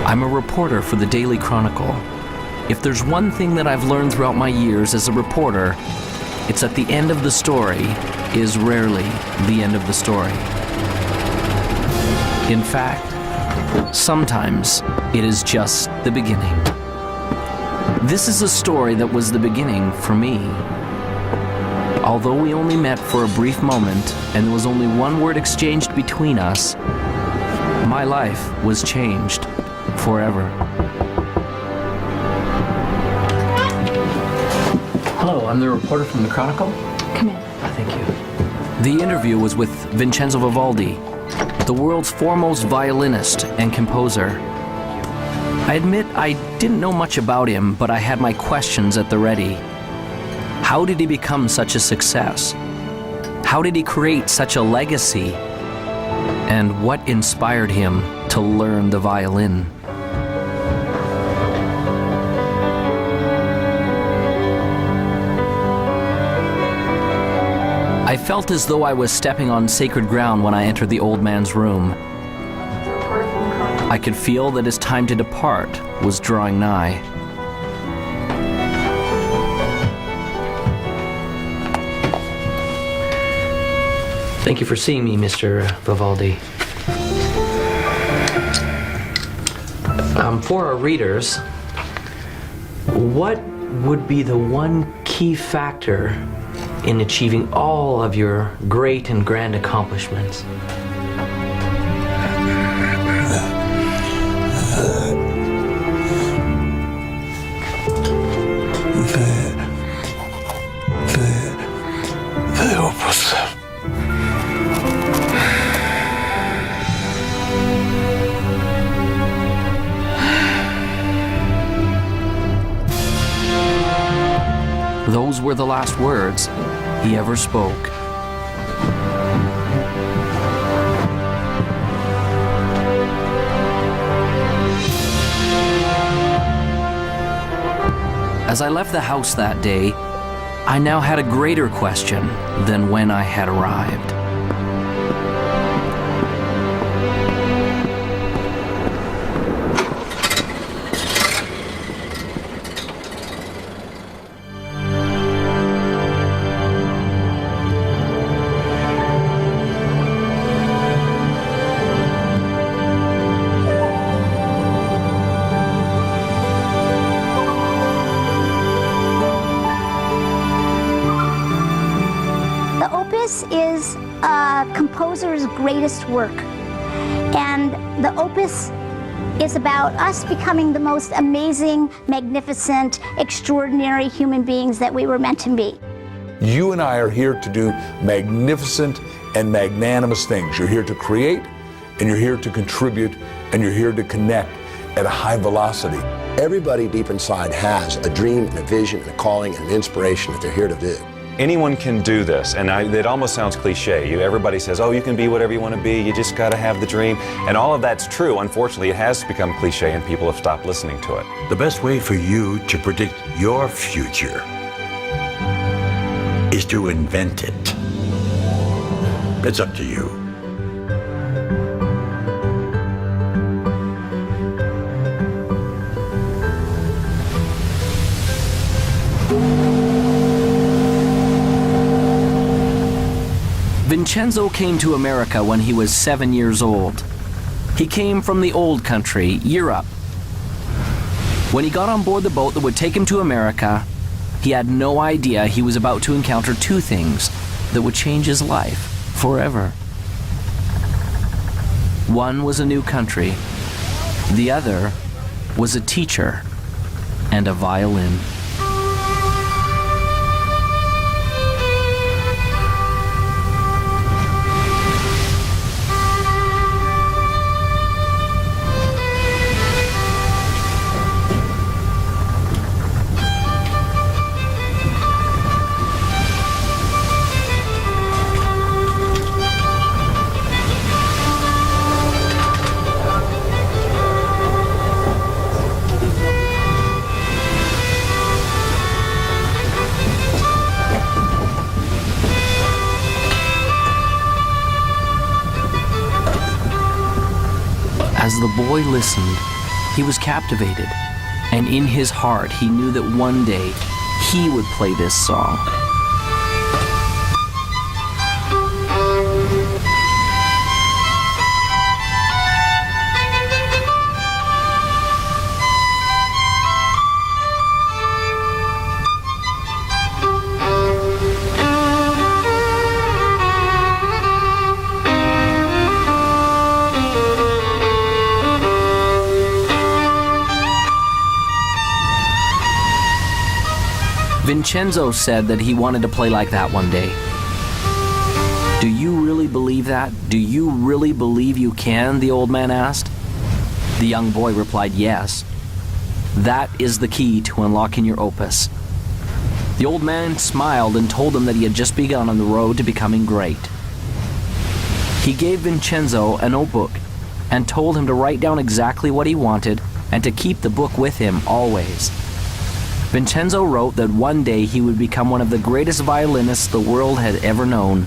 I'm a reporter for the Daily Chronicle. If there's one thing that I've learned throughout my years as a reporter, it's that the end of the story is rarely the end of the story. In fact, sometimes it is just the beginning. This is a story that was the beginning for me. Although we only met for a brief moment and there was only one word exchanged between us, my life was changed forever. Hello, I'm the reporter from the Chronicle. Come in. Thank you. The interview was with Vincenzo Vivaldi, the world's foremost violinist and composer. I admit I didn't know much about him, but I had my questions at the ready. How did he become such a success? How did he create such a legacy? And what inspired him to learn the violin? I felt as though I was stepping on sacred ground when I entered the old man's room. I could feel that his time to depart was drawing nigh. Thank you for seeing me, Mr. Vivaldi. For our readers, what would be the one key factor in achieving all of your great and grand accomplishments? The Opus. Those were the last words he ever spoke. As I left the house that day, I now had a greater question than when I had arrived. Is a composer's greatest work, and the Opus is about us becoming the most amazing, magnificent, extraordinary human beings that we were meant to be. You and I are here to do magnificent and magnanimous things. You're here to create, and you're here to contribute, and you're here to connect at a high velocity. Everybody deep inside has a dream and a vision and a calling and an inspiration that they're here to do. Anyone can do this, and it almost sounds cliche. Everybody says, oh, you can be whatever you want to be, you just got to have the dream. And all of that's true. Unfortunately, it has become cliche and people have stopped listening to it. The best way for you to predict your future is to invent it. It's up to you. Vincenzo came to America when he was 7 years old. He came from the old country, Europe. When he got on board the boat that would take him to America, he had no idea he was about to encounter two things that would change his life forever. One was a new country. The other was a teacher and a violin. As the boy listened, He was captivated, and in his heart he knew that one day he would play this song. Vincenzo said that he wanted to play like that one day. Do you really believe that? Do you really believe you can? The old man asked. The young boy replied, yes. That is the key to unlocking your opus. The old man smiled and told him that he had just begun on the road to becoming great. He gave Vincenzo a notebook and told him to write down exactly what he wanted and to keep the book with him always. Vincenzo wrote that one day he would become one of the greatest violinists the world had ever known.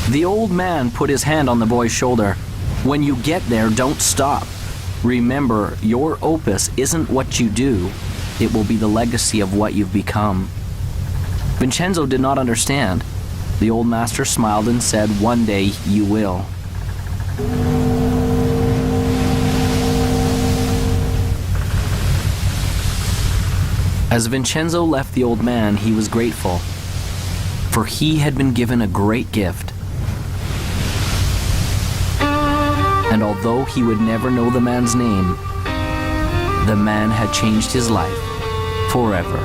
The old man put his hand on the boy's shoulder. When you get there, don't stop. Remember, your opus isn't what you do. It will be the legacy of what you've become. Vincenzo did not understand. The old master smiled and said, one day you will. As Vincenzo left the old man, he was grateful, for he had been given a great gift. And although he would never know the man's name, the man had changed his life forever.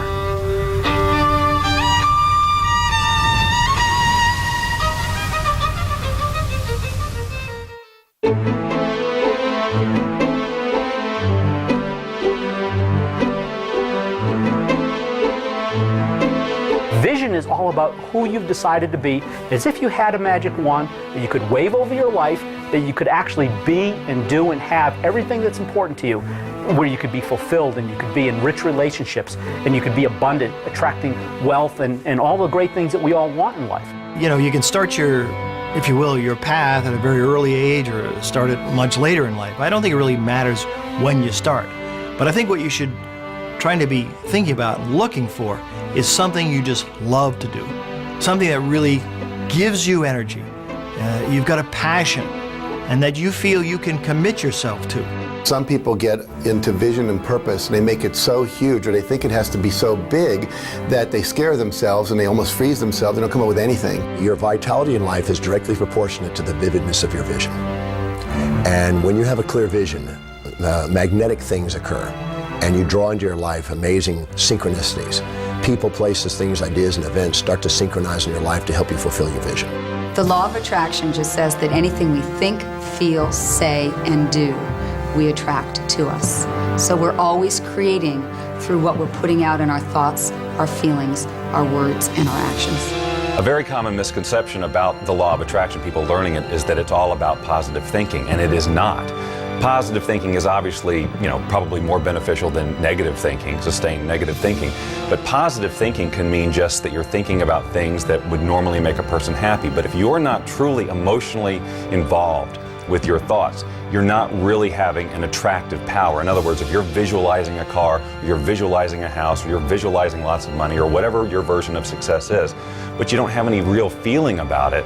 Vision is all about who you've decided to be, as if you had a magic wand that you could wave over your life, that you could actually be and do and have everything that's important to you, where you could be fulfilled and you could be in rich relationships and you could be abundant, attracting wealth and all the great things that we all want in life. You know, you can start your, if you will, your path at a very early age or start it much later in life. I don't think it really matters when you start. But I think what you should trying to be thinking about and looking for is something you just love to do. Something that really gives you energy. You've got a passion and that you feel you can commit yourself to. Some people get into vision and purpose and they make it so huge, or they think it has to be so big that they scare themselves and they almost freeze themselves. They don't come up with anything. Your vitality in life is directly proportionate to the vividness of your vision. And when you have a clear vision, magnetic things occur, and you draw into your life amazing synchronicities. People, places, things, ideas, and events start to synchronize in your life to help you fulfill your vision. The law of attraction just says that anything we think, feel, say, and do, we attract to us. So we're always creating through what we're putting out in our thoughts, our feelings, our words, and our actions. A very common misconception about the law of attraction, people learning it, is that it's all about positive thinking, and it is not. Positive thinking is obviously, probably more beneficial than negative thinking, sustained negative thinking. But positive thinking can mean just that you're thinking about things that would normally make a person happy. But if you're not truly emotionally involved with your thoughts, you're not really having an attractive power. In other words, if you're visualizing a car, or you're visualizing a house, or you're visualizing lots of money, or whatever your version of success is, but you don't have any real feeling about it,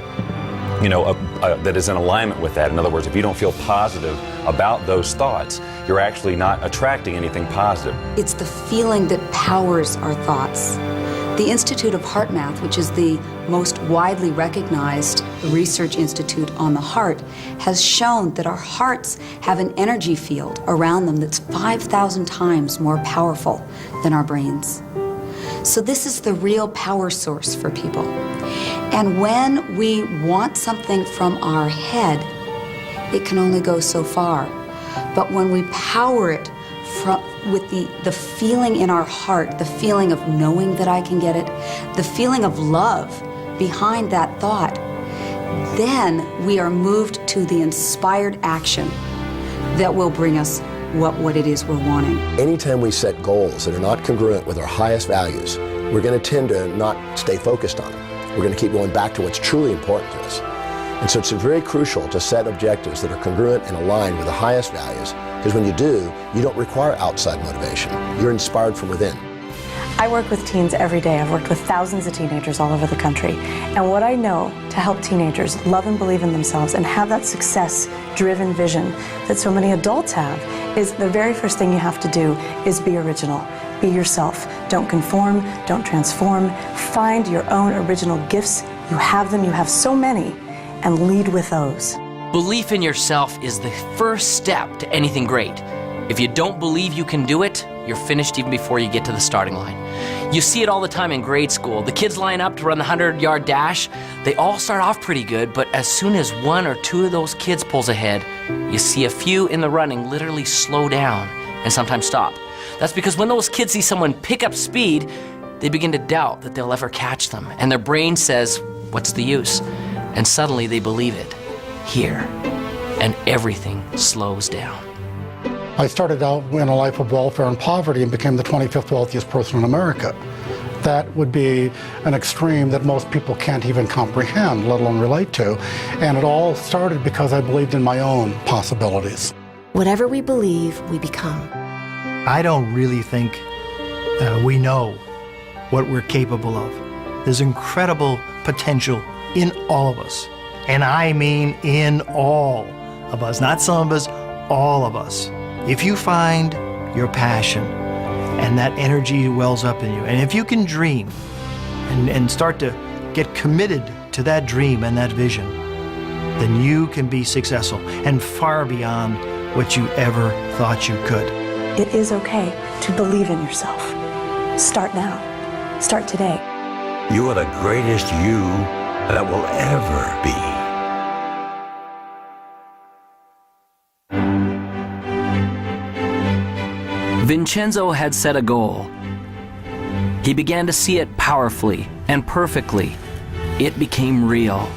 that is in alignment with that. In other words, if you don't feel positive about those thoughts, you're actually not attracting anything positive. It's the feeling that powers our thoughts. The Institute of Heart Math, which is the most widely recognized research institute on the heart, has shown that our hearts have an energy field around them that's 5,000 times more powerful than our brains. So this is the real power source for people. And when we want something from our head, it can only go so far. But when we power it with the feeling in our heart, the feeling of knowing that I can get it, the feeling of love behind that thought, then we are moved to the inspired action that will bring us what it is we're wanting. Anytime we set goals that are not congruent with our highest values, we're going to tend to not stay focused on them. We're going to keep going back to what's truly important to us. And so it's very crucial to set objectives that are congruent and aligned with the highest values, because when you do, you don't require outside motivation. You're inspired from within. I work with teens every day. I've worked with thousands of teenagers all over the country. And what I know to help teenagers love and believe in themselves and have that success-driven vision that so many adults have is the very first thing you have to do is be original. Be yourself. Don't conform, don't transform. Find your own original gifts. You have them, you have so many, and lead with those. Belief in yourself is the first step to anything great. If you don't believe you can do it, you're finished even before you get to the starting line. You see it all the time in grade school. The kids line up to run the 100-yard dash. They all start off pretty good, but as soon as one or two of those kids pulls ahead, you see a few in the running literally slow down and sometimes stop. That's because when those kids see someone pick up speed, they begin to doubt that they'll ever catch them. And their brain says, what's the use? And suddenly they believe it. Here. And everything slows down. I started out in a life of welfare and poverty and became the 25th wealthiest person in America. That would be an extreme that most people can't even comprehend, let alone relate to. And it all started because I believed in my own possibilities. Whatever we believe, we become. I don't really think we know what we're capable of. There's incredible potential in all of us. And I mean in all of us, not some of us, all of us. If you find your passion and that energy wells up in you, and if you can dream and start to get committed to that dream and that vision, then you can be successful and far beyond what you ever thought you could. It is okay to believe in yourself. Start now. Start today. You are the greatest you that will ever be. Vincenzo had set a goal. He began to see it powerfully and perfectly. It became real.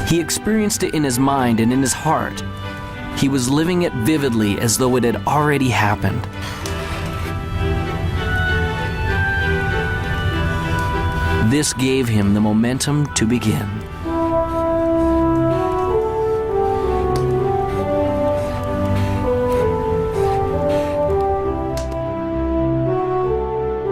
He experienced it in his mind and in his heart. He was living it vividly as though it had already happened. This gave him the momentum to begin.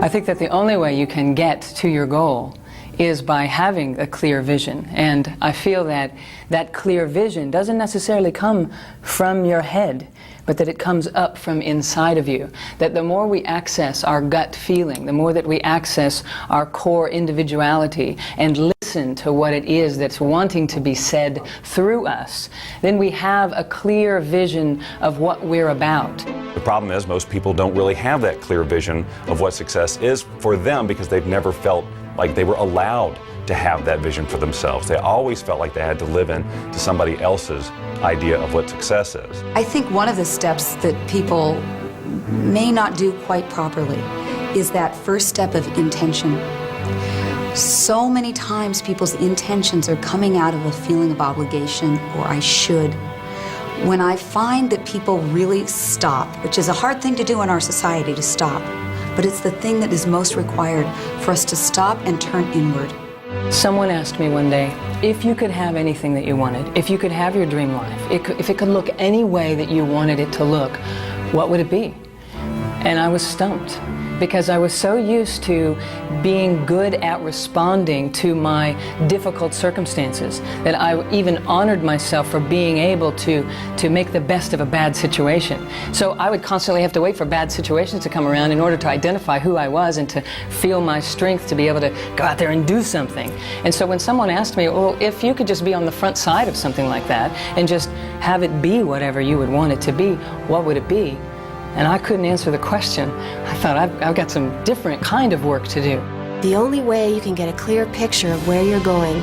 I think that the only way you can get to your goal is by having a clear vision. And I feel that that clear vision doesn't necessarily come from your head, but that it comes up from inside of you. That the more we access our gut feeling, the more that we access our core individuality and listen to what it is that's wanting to be said through us, then we have a clear vision of what we're about. The problem is most people don't really have that clear vision of what success is for them because they've never felt like they were allowed to have that vision for themselves. They always felt like they had to live in to somebody else's idea of what success is. I think one of the steps that people may not do quite properly is that first step of intention. So many times people's intentions are coming out of a feeling of obligation or I should. When I find that people really stop, which is a hard thing to do in our society, to stop, but it's the thing that is most required for us to stop and turn inward. Someone asked me one day, if you could have anything that you wanted, if you could have your dream life, if it could look any way that you wanted it to look, what would it be? And I was stumped because I was so used to being good at responding to my difficult circumstances that I even honored myself for being able to make the best of a bad situation. So I would constantly have to wait for bad situations to come around in order to identify who I was and to feel my strength to be able to go out there and do something. And so when someone asked me, well, if you could just be on the front side of something like that and just have it be whatever you would want it to be, what would it be? And I couldn't answer the question. I thought, I've got some different kind of work to do. The only way you can get a clear picture of where you're going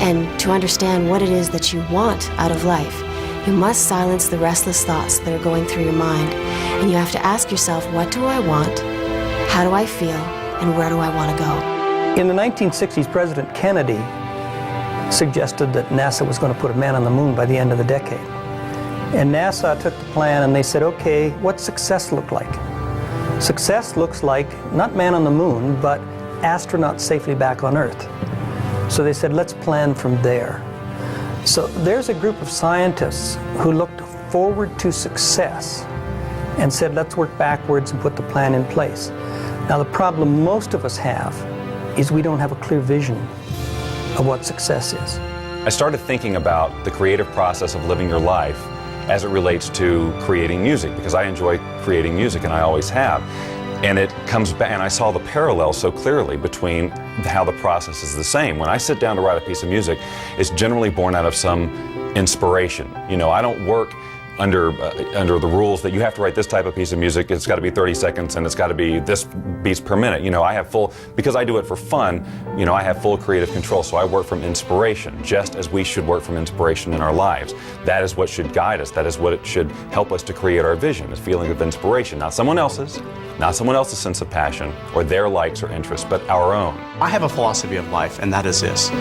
and to understand what it is that you want out of life, you must silence the restless thoughts that are going through your mind. And you have to ask yourself, what do I want? How do I feel? And where do I want to go? In the 1960s, President Kennedy suggested that NASA was going to put a man on the moon by the end of the decade. And NASA took the plan and they said, okay, what's success look like? Success looks like not man on the moon, but astronauts safely back on Earth. So they said, let's plan from there. So there's a group of scientists who looked forward to success and said, let's work backwards and put the plan in place. Now the problem most of us have is we don't have a clear vision of what success is. I started thinking about the creative process of living your life as it relates to creating music, because I enjoy creating music and I always have. And it comes back, and I saw the parallel so clearly between how the process is the same. When I sit down to write a piece of music, it's generally born out of some inspiration. You know, I don't work under the rules that you have to write this type of piece of music, it's got to be 30 seconds and it's got to be this beats per minute. You know, I have full, because I do it for fun, you know, I have full creative control, so I work from inspiration, just as we should work from inspiration in our lives. That is what should guide us. That is what it should help us to create our vision, a feeling of inspiration, not someone else's sense of passion or their likes or interests, but our own. I have a philosophy of life, and that is this.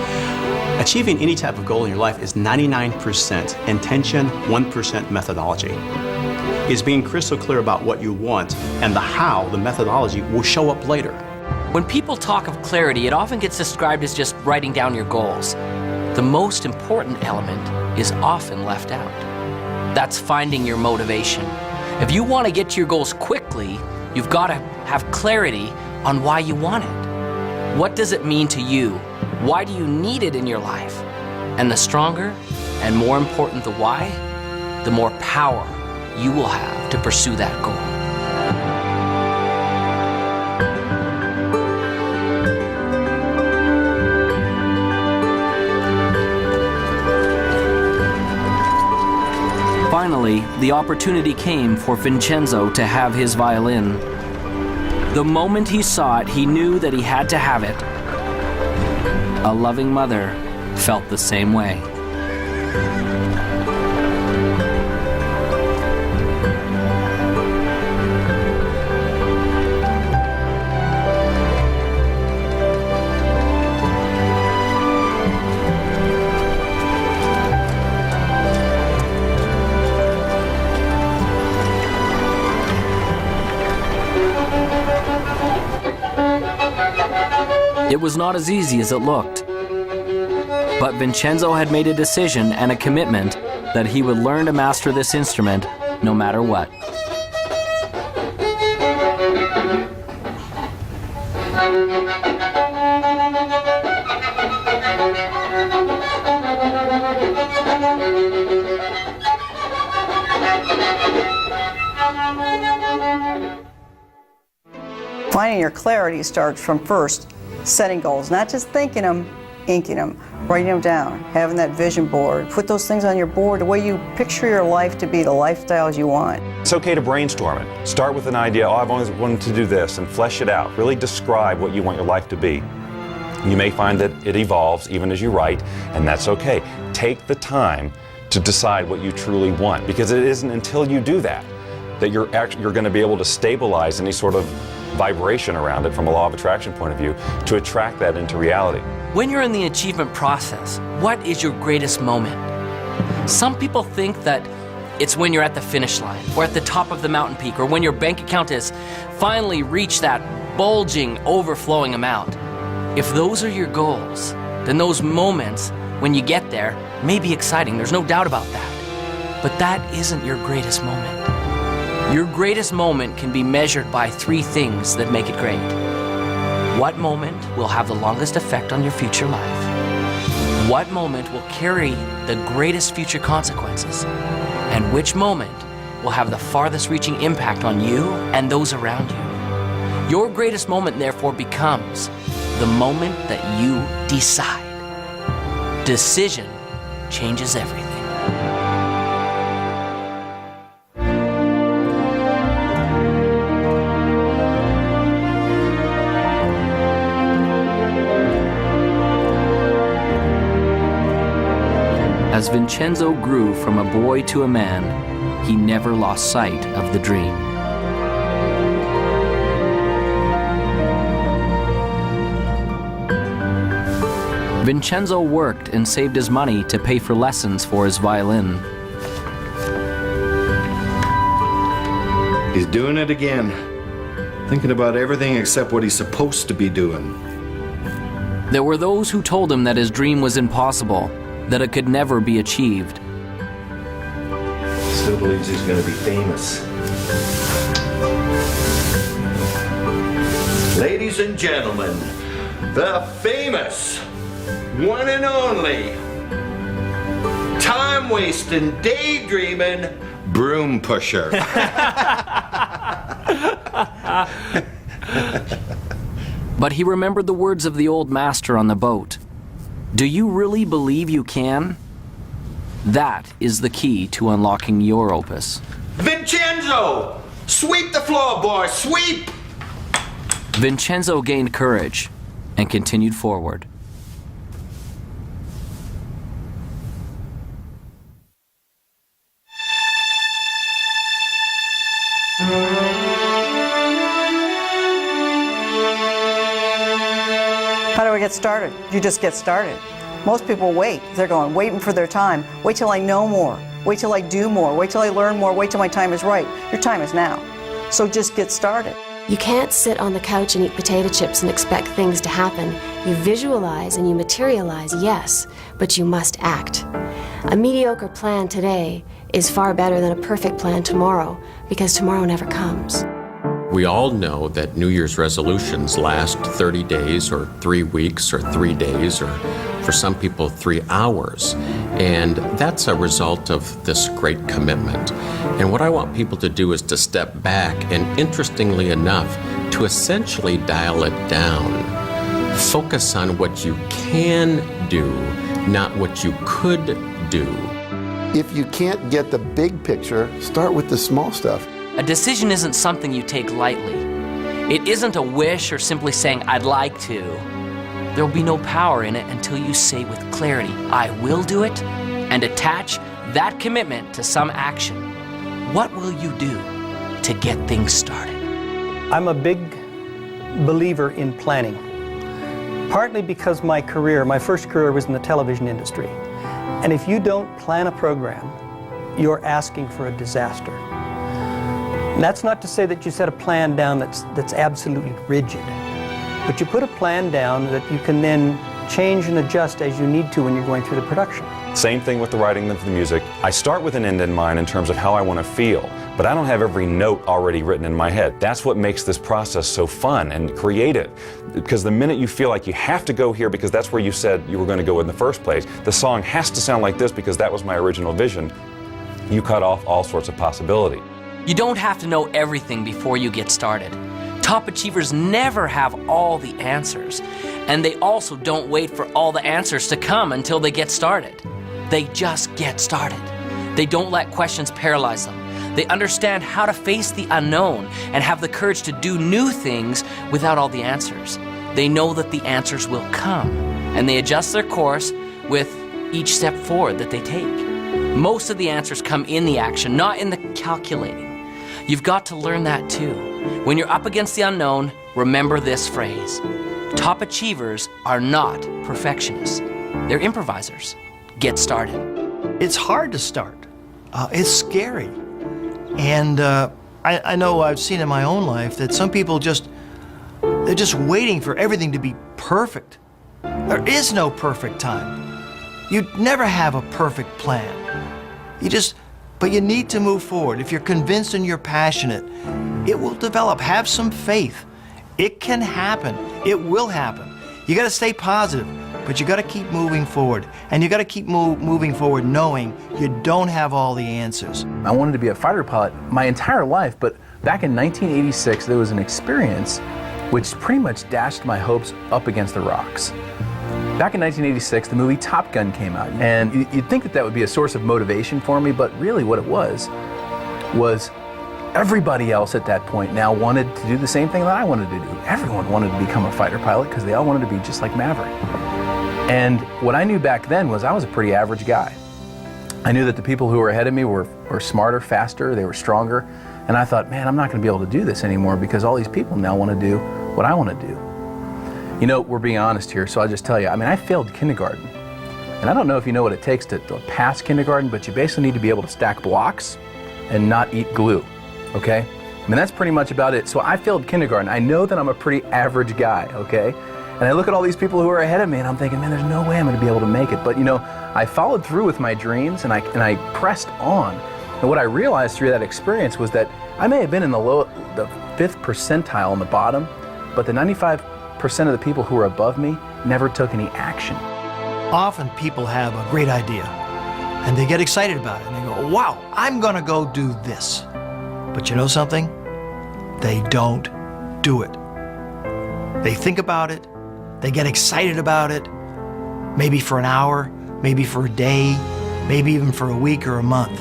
Achieving any type of goal in your life is 99% intention, 1% methodology. It's being crystal clear about what you want, and the how, the methodology, will show up later. When people talk of clarity, it often gets described as just writing down your goals. The most important element is often left out. That's finding your motivation. If you want to get to your goals quickly, you've got to have clarity on why you want it. What does it mean to you? Why do you need it in your life? And the stronger and more important the why, the more power you will have to pursue that goal. Finally, the opportunity came for Vincenzo to have his violin. The moment he saw it, he knew that he had to have it. A loving mother felt the same way. It was not as easy as it looked. But Vincenzo had made a decision and a commitment that he would learn to master this instrument no matter what. Finding your clarity starts from first setting goals, not just thinking them, inking them, writing them down, having that vision board. Put those things on your board the way you picture your life to be, the lifestyles you want. It's okay to brainstorm it. Start with an idea, oh, I've always wanted to do this, and flesh it out. Really describe what you want your life to be. You may find that it evolves even as you write, and that's okay. Take the time to decide what you truly want, because it isn't until you do that that you're going to be able to stabilize any sort of vibration around it from a law of attraction point of view to attract that into reality. When you're in the achievement process, what is your greatest moment? Some people think that it's when you're at the finish line or at the top of the mountain peak or when your bank account has finally reached that bulging, overflowing amount. If those are your goals, then those moments when you get there may be exciting. There's no doubt about that. But that isn't your greatest moment. Your greatest moment can be measured by three things that make it great. What moment will have the longest effect on your future life? What moment will carry the greatest future consequences? And which moment will have the farthest reaching impact on you and those around you? Your greatest moment, therefore, becomes the moment that you decide. Decision changes everything. As Vincenzo grew from a boy to a man, he never lost sight of the dream. Vincenzo worked and saved his money to pay for lessons for his violin. He's doing it again. Thinking about everything except what he's supposed to be doing. There were those who told him that his dream was impossible, that it could never be achieved. Still believes he's going to be famous. Ladies and gentlemen, the famous, one and only, time-wasting, daydreaming, broom pusher. But he remembered the words of the old master on the boat. Do you really believe you can? That is the key to unlocking your opus. Vincenzo! Sweep the floor, boy, sweep! Vincenzo gained courage and continued forward. How do we get started? You just get started. Most people wait. They're waiting for their time. Wait till I know more. Wait till I do more. Wait till I learn more. Wait till my time is right. Your time is now. So just get started. You can't sit on the couch and eat potato chips and expect things to happen. You visualize and you materialize, yes, but you must act. A mediocre plan today is far better than a perfect plan tomorrow, because tomorrow never comes. We all know that New Year's resolutions last 30 days or 3 weeks or 3 days or for some people 3 hours. And that's a result of this great commitment. And what I want people to do is to step back and, interestingly enough, to essentially dial it down. Focus on what you can do, not what you could do. If you can't get the big picture, start with the small stuff. A decision isn't something you take lightly. It isn't a wish or simply saying, I'd like to. There will be no power in it until you say with clarity, I will do it, and attach that commitment to some action. What will you do to get things started? I'm a big believer in planning, partly because my first career was in the television industry. And if you don't plan a program, you're asking for a disaster. And that's not to say that you set a plan down that's absolutely rigid, but you put a plan down that you can then change and adjust as you need to when you're going through the production. Same thing with the writing of the music. I start with an end in mind in terms of how I want to feel, but I don't have every note already written in my head. That's what makes this process so fun and creative, because the minute you feel like you have to go here because that's where you said you were going to go in the first place, the song has to sound like this because that was my original vision, you cut off all sorts of possibility. You don't have to know everything before you get started. Top achievers never have all the answers, and they also don't wait for all the answers to come until they get started. They just get started. They don't let questions paralyze them. They understand how to face the unknown and have the courage to do new things without all the answers. They know that the answers will come, and they adjust their course with each step forward that they take. Most of the answers come in the action, not in the calculating. You've got to learn that too. When you're up against the unknown, remember this phrase. Top achievers are not perfectionists. They're improvisers. Get started. It's hard to start. It's scary. And I know I've seen in my own life that some people they're just waiting for everything to be perfect. There is no perfect time. You never have a perfect plan. But you need to move forward. If you're convinced and you're passionate, it will develop. Have some faith. It can happen. It will happen. You got to stay positive, but you got to keep moving forward. And you got to keep moving forward knowing you don't have all the answers. I wanted to be a fighter pilot my entire life, but back in 1986, there was an experience which pretty much dashed my hopes up against the rocks. Back in 1986, the movie Top Gun came out, and you'd think that would be a source of motivation for me, but really what it was everybody else at that point now wanted to do the same thing that I wanted to do. Everyone wanted to become a fighter pilot because they all wanted to be just like Maverick. And what I knew back then was I was a pretty average guy. I knew that the people who were ahead of me were smarter, faster, they were stronger, and I thought, man, I'm not going to be able to do this anymore because all these people now want to do what I want to do. You know, we're being honest here, so I'll just tell you, I failed kindergarten. And I don't know if you know what it takes to pass kindergarten, but you basically need to be able to stack blocks and not eat glue, okay? That's pretty much about it. So I failed kindergarten. I know that I'm a pretty average guy, okay? And I look at all these people who are ahead of me and I'm thinking, man, there's no way I'm going to be able to make it. But you know, I followed through with my dreams and I pressed on. And what I realized through that experience was that I may have been in the 5th percentile on the bottom, but the 95% of the people who were above me never took any action. Often people have a great idea and they get excited about it and they go, wow, I'm gonna go do this. But you know something? They don't do it. They think about it, they get excited about it, maybe for an hour, maybe for a day, maybe even for a week or a month,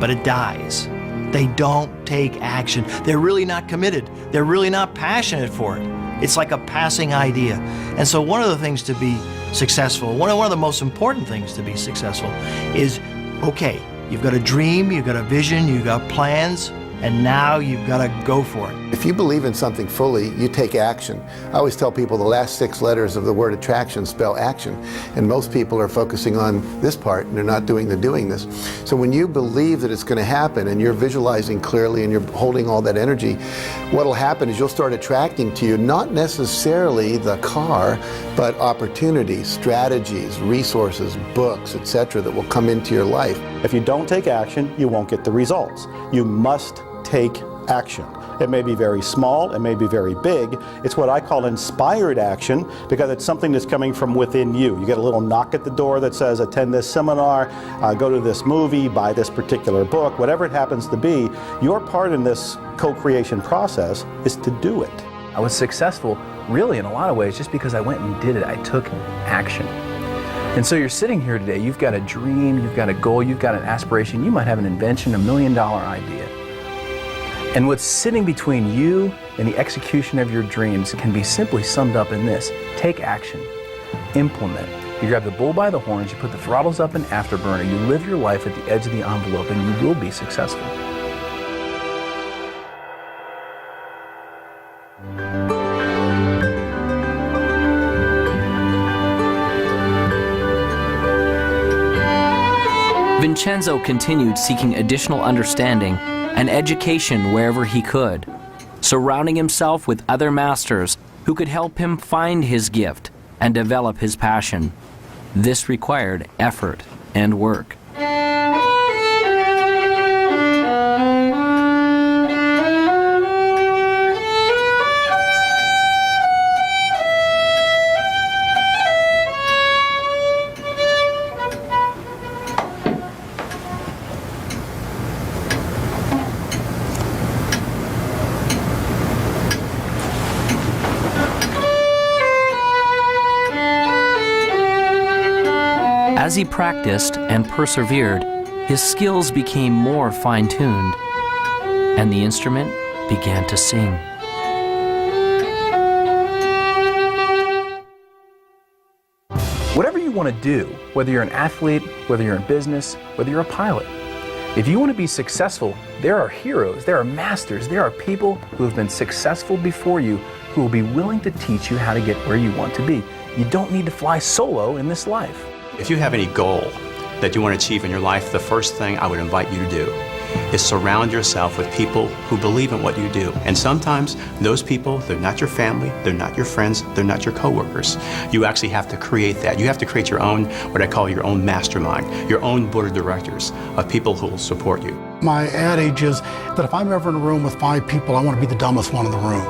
but it dies. They don't take action. They're really not committed. They're really not passionate for it. It's like a passing idea. And so one of the things to be successful, one of the most important things to be successful is, okay, you've got a dream, you've got a vision, you've got plans, and now you've got to go for it. If you believe in something fully, you take action. I always tell people the last 6 letters of the word attraction spell action. And most people are focusing on this part and they're not doing the doingness. So when you believe that it's going to happen and you're visualizing clearly and you're holding all that energy, what'll happen is you'll start attracting to you not necessarily the car, but opportunities, strategies, resources, books, etc. that will come into your life. If you don't take action, you won't get the results. You must take action. It may be very small, it may be very big. It's what I call inspired action because it's something that's coming from within you. You get a little knock at the door that says, attend this seminar, go to this movie, buy this particular book, whatever it happens to be. Your part in this co-creation process is to do it. I was successful really in a lot of ways just because I went and did it. I took action. And so you're sitting here today, you've got a dream, you've got a goal, you've got an aspiration, you might have an invention, $1 million idea. And what's sitting between you and the execution of your dreams can be simply summed up in this: take action, implement. You grab the bull by the horns, you put the throttles up in afterburner, you live your life at the edge of the envelope, and you will be successful. Vincenzo continued seeking additional understanding and education wherever he could, surrounding himself with other masters who could help him find his gift and develop his passion. This required effort and work. As he practiced and persevered, his skills became more fine-tuned, and the instrument began to sing. Whatever you want to do, whether you're an athlete, whether you're in business, whether you're a pilot, if you want to be successful, there are heroes, there are masters, there are people who have been successful before you who will be willing to teach you how to get where you want to be. You don't need to fly solo in this life. If you have any goal that you want to achieve in your life, the first thing I would invite you to do is surround yourself with people who believe in what you do. And sometimes those people, they're not your family, they're not your friends, they're not your coworkers. You actually have to create that. You have to create your own, what I call your own mastermind, your own board of directors of people who will support you. My adage is that if I'm ever in a room with 5 people, I want to be the dumbest one in the room.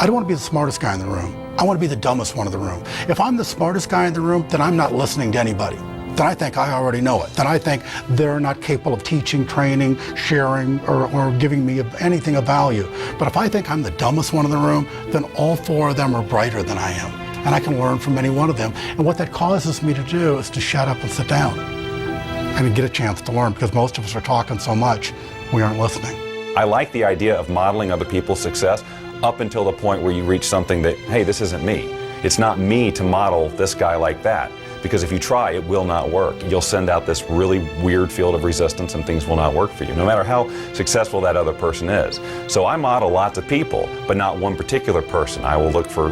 I don't want to be the smartest guy in the room. I want to be the dumbest one in the room. If I'm the smartest guy in the room, then I'm not listening to anybody. Then I think I already know it. Then I think they're not capable of teaching, training, sharing, or giving me anything of value. But if I think I'm the dumbest one in the room, then all 4 of them are brighter than I am. And I can learn from any one of them. And what that causes me to do is to shut up and sit down and get a chance to learn, because most of us are talking so much, we aren't listening. I like the idea of modeling other people's success up until the point where you reach something that, hey, this isn't me. It's not me to model this guy like that. Because if you try, it will not work. You'll send out this really weird field of resistance and things will not work for you, no matter how successful that other person is. So I model lots of people, but not one particular person. I will look for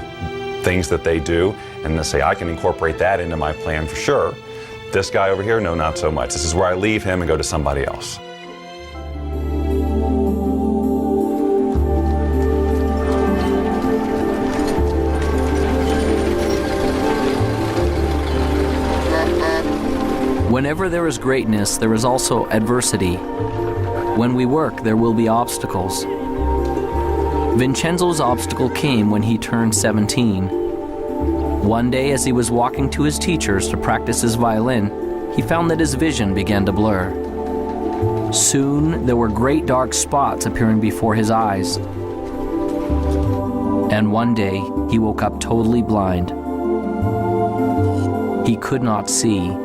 things that they do and then say, I can incorporate that into my plan for sure. This guy over here, no, not so much. This is where I leave him and go to somebody else. Whenever there is greatness, there is also adversity. When we work, there will be obstacles. Vincenzo's obstacle came when he turned 17. One day, as he was walking to his teacher's to practice his violin, he found that his vision began to blur. Soon, there were great dark spots appearing before his eyes. And one day, he woke up totally blind. He could not see.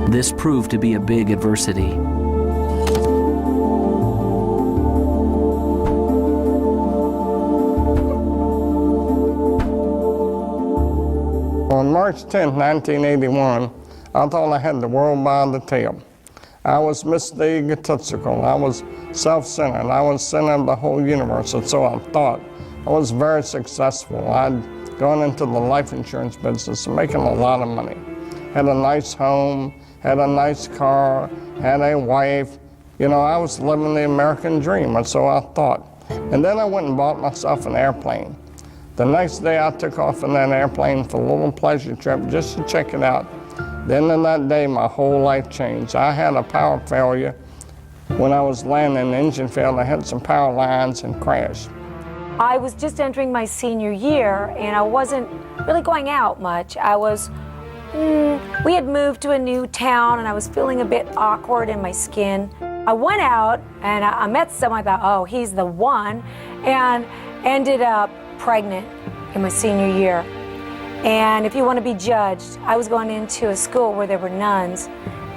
This proved to be a big adversity. On March 10, 1981, I thought I had the world by the tail. I was Mr. Egotistical. I was self-centered. I was center of the whole universe, and so I thought. I was very successful. I'd gone into the life insurance business, making a lot of money. Had a nice home, had a nice car, had a wife. You know, I was living the American dream, and so I thought. And then I went and bought myself an airplane. The next day I took off in that airplane for a little pleasure trip just to check it out. Then in that day, my whole life changed. I had a power failure. When I was landing, the engine failed. I had some power lines and crashed. I was just entering my senior year, and I wasn't really going out much. We had moved to a new town, and I was feeling a bit awkward in my skin. I went out, and I met someone. I thought, oh, he's the one, and ended up pregnant in my senior year. And if you want to be judged, I was going into a school where there were nuns,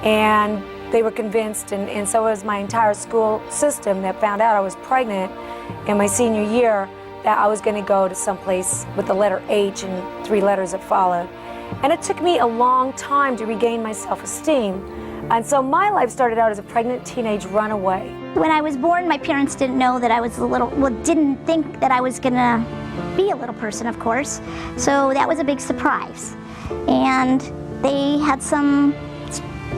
and they were convinced, and so was my entire school system, that found out I was pregnant in my senior year, that I was going to go to someplace with the letter H and 3 letters that followed. And it took me a long time to regain my self-esteem. And so my life started out as a pregnant teenage runaway. When I was born, my parents didn't know that I was didn't think that I was gonna be a little person, of course. So that was a big surprise. And they had some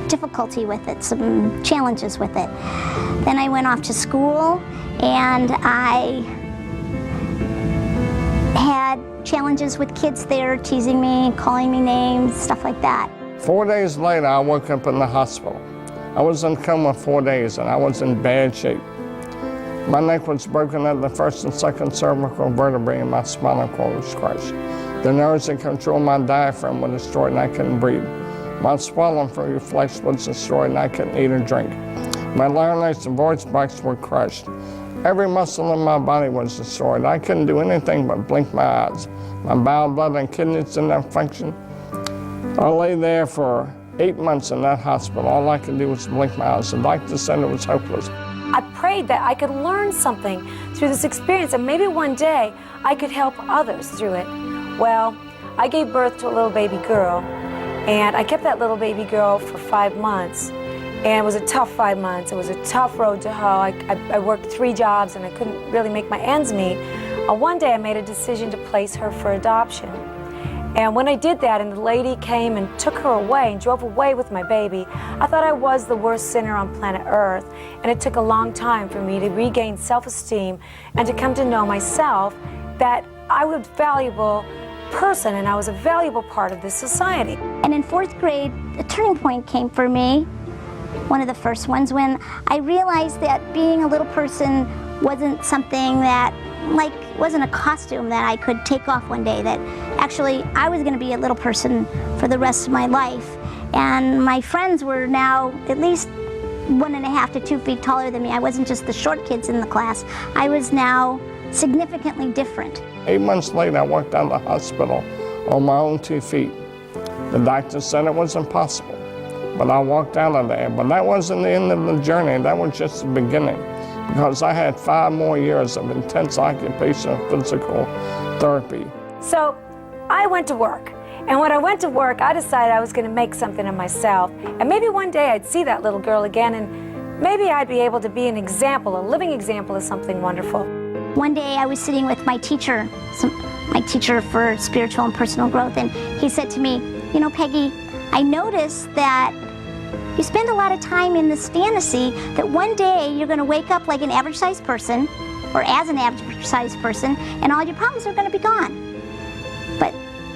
difficulty with it, some challenges with it. Then I went off to school, and I had challenges with kids there, teasing me, calling me names, stuff like that. 4 days later, I woke up in the hospital. I was in coma 4 days, and I was in bad shape. My neck was broken at the first and second cervical vertebrae, and my spinal cord was crushed. The nerves that control my diaphragm were destroyed, and I couldn't breathe. My swelling for your flesh was destroyed, and I couldn't eat or drink. My larynx and voice box were crushed. Every muscle in my body was destroyed. I couldn't do anything but blink my eyes. My bowel, blood, and kidneys didn't have function. I lay there for 8 months in that hospital. All I could do was blink my eyes. The doctor said it was hopeless. I prayed that I could learn something through this experience, and maybe one day I could help others through it. Well, I gave birth to a little baby girl, and I kept that little baby girl for 5 months. And it was a tough 5 months. It was a tough road to hoe. I worked 3 jobs, and I couldn't really make my ends meet. One day I made a decision to place her for adoption. And when I did that, and the lady came and took her away and drove away with my baby, I thought I was the worst sinner on planet Earth. And it took a long time for me to regain self-esteem and to come to know myself, that I was a valuable person and I was a valuable part of this society. And in 4th grade, a turning point came for me, one of the first ones, when I realized that being a little person wasn't something that, wasn't a costume that I could take off one day, that actually I was going to be a little person for the rest of my life. And my friends were now at least 1.5 to 2 feet taller than me. I wasn't just the short kids in the class. I was now significantly different. 8 months later, I walked out of the hospital on my own 2 feet. The doctor said it was impossible, but I walked out of there. But that wasn't the end of the journey. That was just the beginning, because I had 5 more years of intense occupational physical therapy. So I went to work. And when I went to work, I decided I was going to make something of myself. And maybe one day I'd see that little girl again, and maybe I'd be able to be an example, a living example of something wonderful. One day I was sitting with my teacher for spiritual and personal growth, and he said to me, you know, Peggy, I noticed that you spend a lot of time in this fantasy that one day you're going to wake up like an average-sized person, or as an average-sized person, and all your problems are going to be gone. But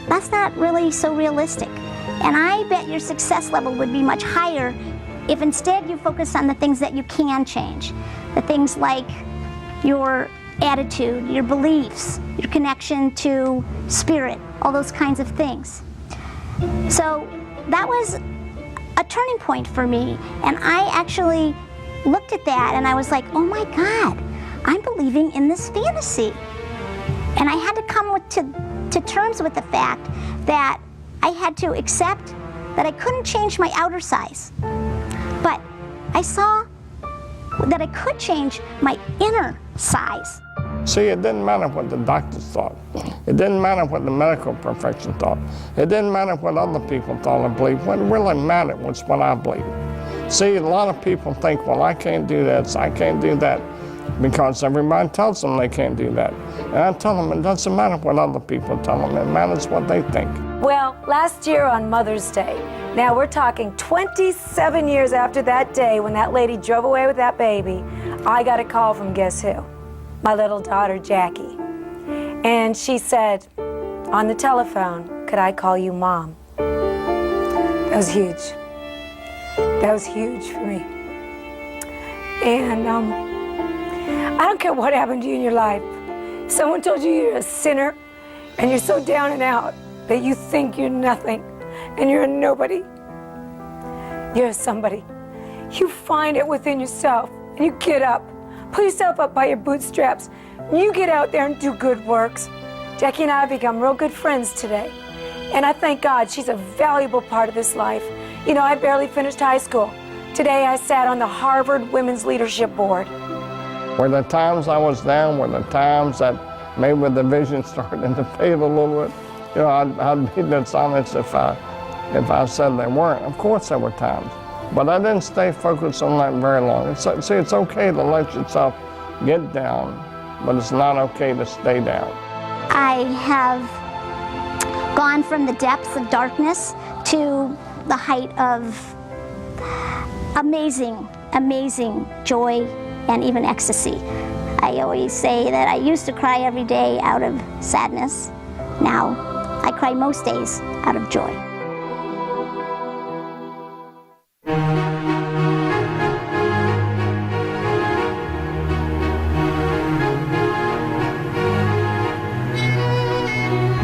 that's not really so realistic. And I bet your success level would be much higher if instead you focus on the things that you can change. The things like your attitude, your beliefs, your connection to spirit, all those kinds of things. So that was a turning point for me. And I actually looked at that and I was like, oh my God, I'm believing in this fantasy. And I had to come to terms with the fact that I had to accept that I couldn't change my outer size. But I saw that I could change my inner size. See, it didn't matter what the doctors thought. It didn't matter what the medical profession thought. It didn't matter what other people thought or believed. What really mattered was what I believed. See, a lot of people think, well, I can't do this, I can't do that, because everybody tells them they can't do that. And I tell them it doesn't matter what other people tell them, it matters what they think. Well, last year on Mother's Day, now we're talking 27 years after that day when that lady drove away with that baby, I got a call from guess who? My little daughter, Jackie. And she said on the telephone, could I call you Mom? That was huge. That was huge for me. And I don't care what happened to you in your life. If someone told you you're a sinner and you're so down and out that you think you're nothing and you're a nobody, you're a somebody. You find it within yourself and you get up. Pull yourself up by your bootstraps. You get out there and do good works. Jackie and I have become real good friends today. And I thank God she's a valuable part of this life. You know, I barely finished high school. Today I sat on the Harvard Women's Leadership Board. Were the times I was down, were the times that maybe the vision started to fade a little bit. You know, I'd be dishonest if I said they weren't. Of course there were times. But I didn't stay focused on that very long. See, it's okay to let yourself get down, but it's not okay to stay down. I have gone from the depths of darkness to the height of amazing, amazing joy and even ecstasy. I always say that I used to cry every day out of sadness. Now, I cry most days out of joy.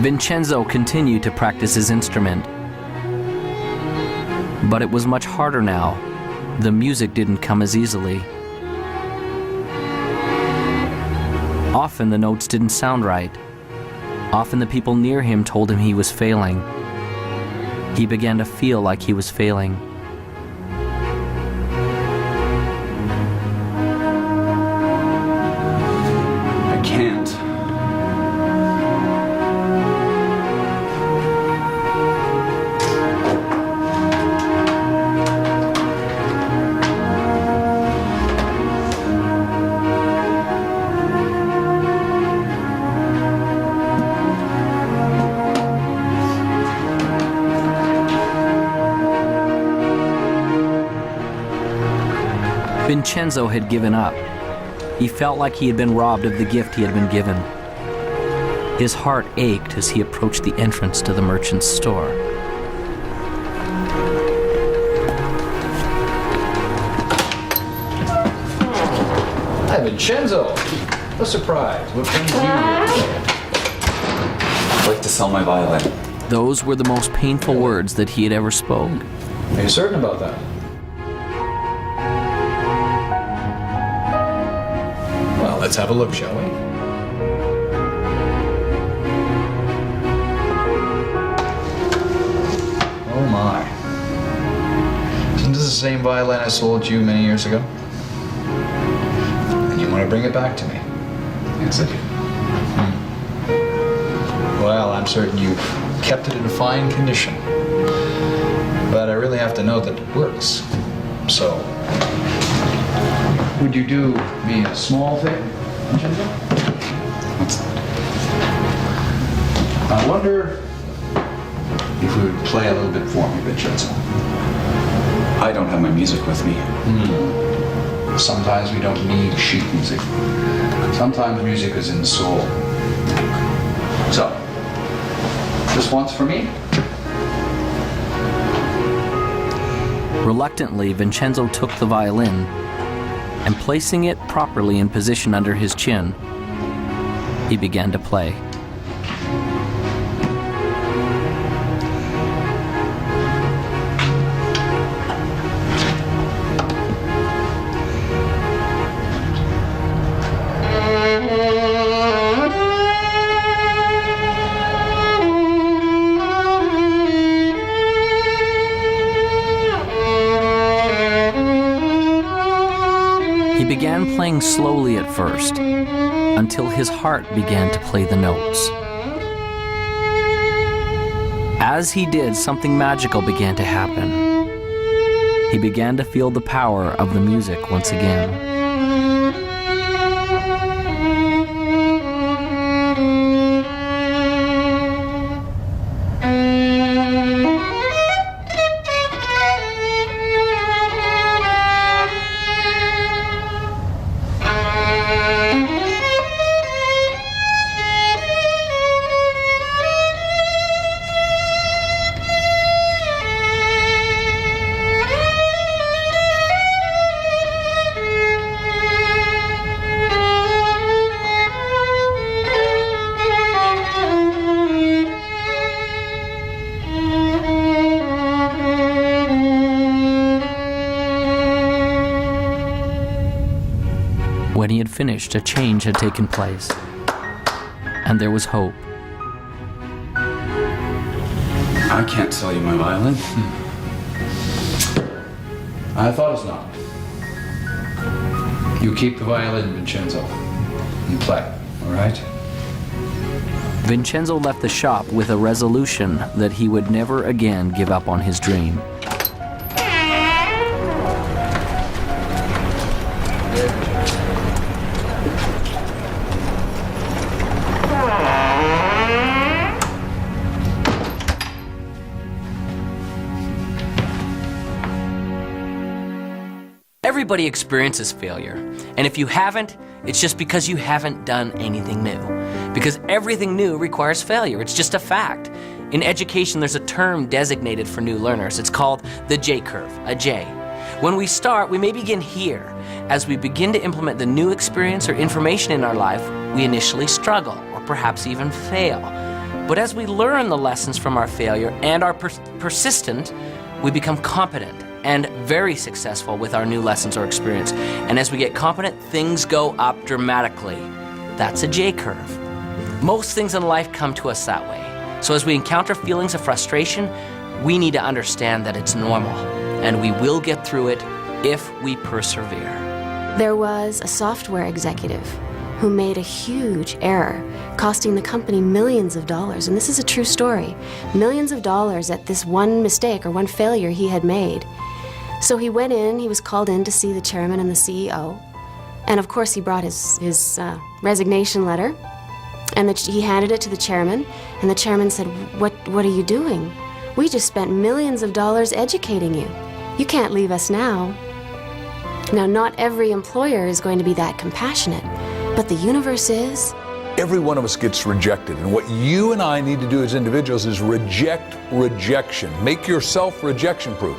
Vincenzo continued to practice his instrument. But it was much harder now. The music didn't come as easily. Often the notes didn't sound right. Often the people near him told him he was failing. He began to feel like he was failing. I can't. Vincenzo had given up. He felt like he had been robbed of the gift he had been given. His heart ached as he approached the entrance to the merchant's store. Hi, Vincenzo. A surprise. What brings you here? I'd like to sell my violin. Those were the most painful words that he had ever spoken. Are you certain about that? Well, let's have a look, shall we? Oh my. Isn't this the same violin I sold you many years ago? And you want to bring it back to me? Yes, I do. Well, I'm certain you've kept it in fine condition. But I really have to know that it works. So, would you do me a small favor, Vincenzo? What's that? I wonder if you would play a little bit for me, Vincenzo. I don't have my music with me. Sometimes we don't need sheet music. Sometimes music is in the soul. So, This one's for me. Reluctantly, Vincenzo took the violin and, placing it properly in position under his chin, he began to play. He began playing slowly at first, until his heart began to play the notes. As he did, something magical began to happen. He began to feel the power of the music once again. When he had finished, a change had taken place, and there was hope. I can't sell you my violin. I thought as not. You keep the violin, Vincenzo, and play, all right? Vincenzo left the shop with a resolution that he would never again give up on his dream. Everybody experiences failure, and if you haven't, it's just because you haven't done anything new. Because everything new requires failure, it's just a fact. In education, there's a term designated for new learners. It's called the J-curve, a J. When we start, we may begin here. As we begin to implement the new experience or information in our life, we initially struggle, or perhaps even fail. But as we learn the lessons from our failure and are persistent, we become competent and very successful with our new lessons or experience. And as we get competent, things go up dramatically. That's a J-curve. Most things in life come to us that way. So as we encounter feelings of frustration, we need to understand that it's normal, and we will get through it if we persevere. There was a software executive who made a huge error, costing the company millions of dollars. And this is a true story. Millions of dollars at this one mistake or one failure he had made. So he went in, he was called in to see the chairman and the CEO. And of course he brought his resignation letter. And he handed it to the chairman. And the chairman said, what are you doing? We just spent millions of dollars educating you. You can't leave us now. Now, not every employer is going to be that compassionate, but the universe is. Every one of us gets rejected, and what you and I need to do as individuals is reject rejection. Make yourself rejection-proof.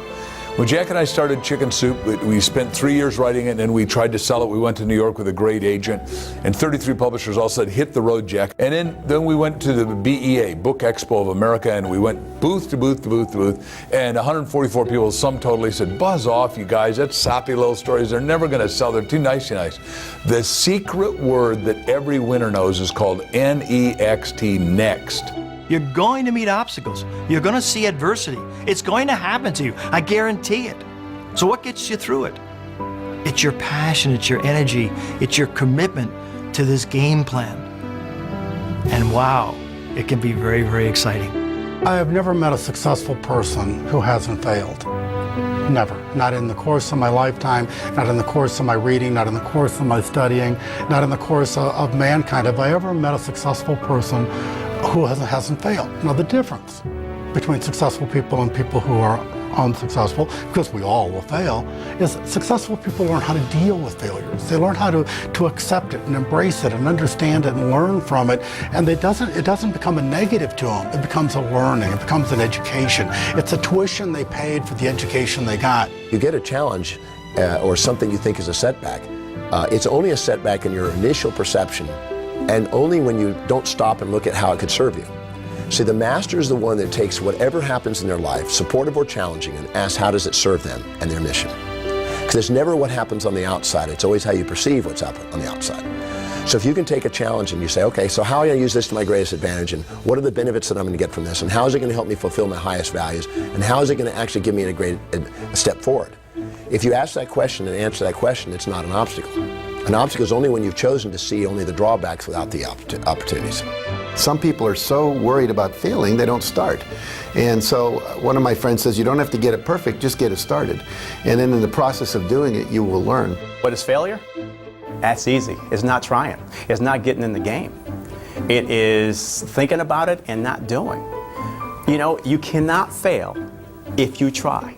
When Jack and I started Chicken Soup, we spent 3 years writing it, and we tried to sell it. We went to New York with a great agent, and 33 publishers all said, hit the road, Jack. And then we went to the BEA, Book Expo of America, and we went booth to booth to booth to booth, and 144 people, sum totally, said, buzz off, you guys, that's sappy little stories. They're never going to sell. They're too nice. The secret word that every winner knows is called NEXT, next. You're going to meet obstacles. You're going to see adversity. It's going to happen to you. I guarantee it. So what gets you through it? It's your passion, it's your energy, it's your commitment to this game plan. And wow, it can be very, very exciting. I have never met a successful person who hasn't failed. Never. Not in the course of my lifetime, not in the course of my reading, not in the course of my studying, not in the course of mankind. Have I ever met a successful person who hasn't failed? Now, the difference between successful people and people who are unsuccessful, because we all will fail, is successful people learn how to deal with failures. They learn how to accept it and embrace it and understand it and learn from it. And it doesn't become a negative to them. It becomes a learning. It becomes an education. It's a tuition they paid for the education they got. You get a challenge or something you think is a setback. It's only a setback in your initial perception, and only when you don't stop and look at how it could serve you. See, the master is the one that takes whatever happens in their life, supportive or challenging, and asks how does it serve them and their mission. Because it's never what happens on the outside, it's always how you perceive what's up on the outside. So if you can take a challenge and you say, okay, so how am I going to use this to my greatest advantage, and what are the benefits that I'm going to get from this, and how is it going to help me fulfill my highest values, and how is it going to actually give me a step forward? If you ask that question and answer that question, it's not an obstacle. An obstacle is only when you've chosen to see only the drawbacks without the opportunities. Some people are so worried about failing, they don't start. And so one of my friends says, you don't have to get it perfect, just get it started. And then in the process of doing it, you will learn. What is failure? That's easy. It's not trying. It's not getting in the game. It is thinking about it and not doing. You know, you cannot fail if you try,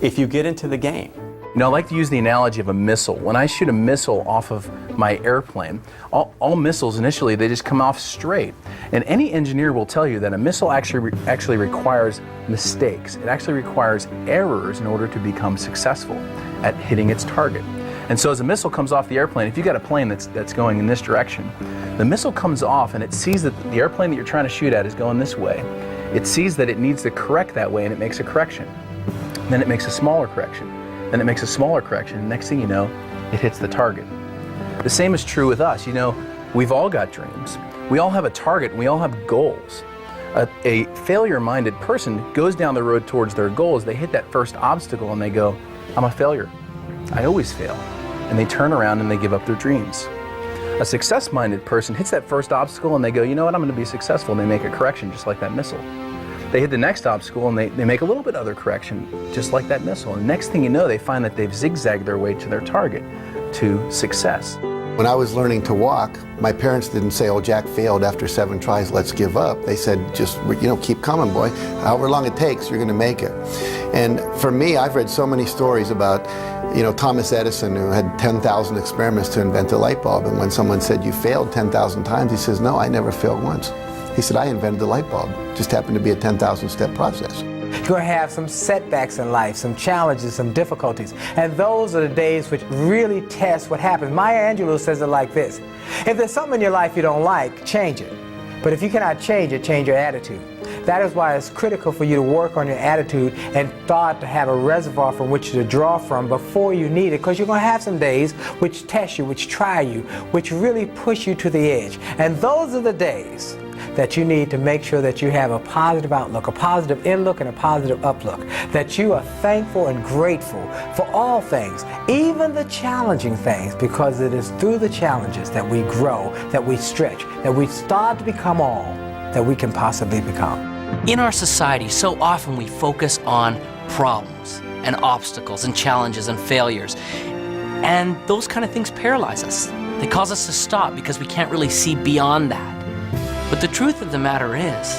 if you get into the game. You know, I like to use the analogy of a missile. When I shoot a missile off of my airplane, all missiles initially, they just come off straight. And any engineer will tell you that a missile actually requires mistakes. It actually requires errors in order to become successful at hitting its target. And so as a missile comes off the airplane, if you've got a plane that's going in this direction, the missile comes off and it sees that the airplane that you're trying to shoot at is going this way. It sees that it needs to correct that way, and it makes a correction. Then it makes a smaller correction. Then it makes a smaller correction, and next thing you know, it hits the target. The same is true with us. You know, we've all got dreams. We all have a target, and we all have goals. A failure-minded person goes down the road towards their goals. They hit that first obstacle, and they go, I'm a failure. I always fail. And they turn around and they give up their dreams. A success-minded person hits that first obstacle, and they go, you know what, I'm going to be successful, and they make a correction just like that missile. They hit the next obstacle and they make a little bit other correction, just like that missile. And next thing you know, they find that they've zigzagged their way to their target, to success. When I was learning to walk, my parents didn't say, oh, Jack failed after 7 tries, let's give up. They said, just, you know, keep coming, boy. However long it takes, you're going to make it. And for me, I've read so many stories about, you know, Thomas Edison, who had 10,000 experiments to invent a light bulb. And when someone said, you failed 10,000 times, he says, no, I never failed once. He said, I invented the light bulb. It just happened to be a 10,000-step process. You're going to have some setbacks in life, some challenges, some difficulties. And those are the days which really test what happens. Maya Angelou says it like this: if there's something in your life you don't like, change it. But if you cannot change it, change your attitude. That is why it's critical for you to work on your attitude and thought, to have a reservoir from which to draw from before you need it, because you're going to have some days which test you, which try you, which really push you to the edge. And those are the days that you need to make sure that you have a positive outlook, a positive inlook, and a positive uplook. That you are thankful and grateful for all things, even the challenging things, because it is through the challenges that we grow, that we stretch, that we start to become all that we can possibly become. In our society, so often we focus on problems and obstacles and challenges and failures. And those kind of things paralyze us. They cause us to stop because we can't really see beyond that. But the truth of the matter is,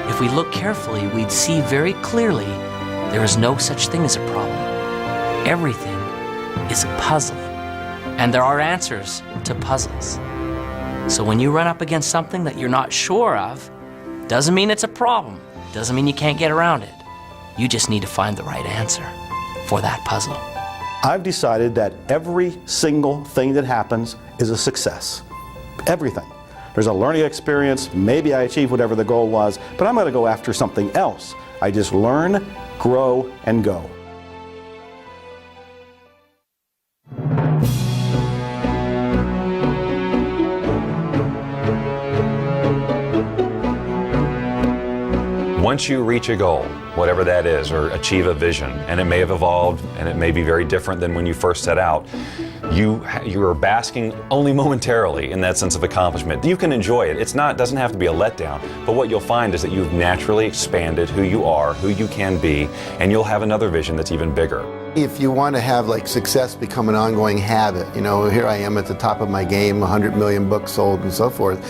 if we look carefully, we'd see very clearly there is no such thing as a problem. Everything is a puzzle. And there are answers to puzzles. So when you run up against something that you're not sure of, doesn't mean it's a problem. Doesn't mean you can't get around it. You just need to find the right answer for that puzzle. I've decided that every single thing that happens is a success. Everything. There's a learning experience, maybe I achieved whatever the goal was, but I'm going to go after something else. I just learn, grow, and go. Once you reach a goal, whatever that is, or achieve a vision, and it may have evolved and it may be very different than when you first set out, you are basking only momentarily in that sense of accomplishment. You can enjoy it. It doesn't have to be a letdown, but what you'll find is that you've naturally expanded who you are, who you can be, and you'll have another vision that's even bigger. If you want to have like success become an ongoing habit, you know, here I am at the top of my game, 100 million books sold and so forth.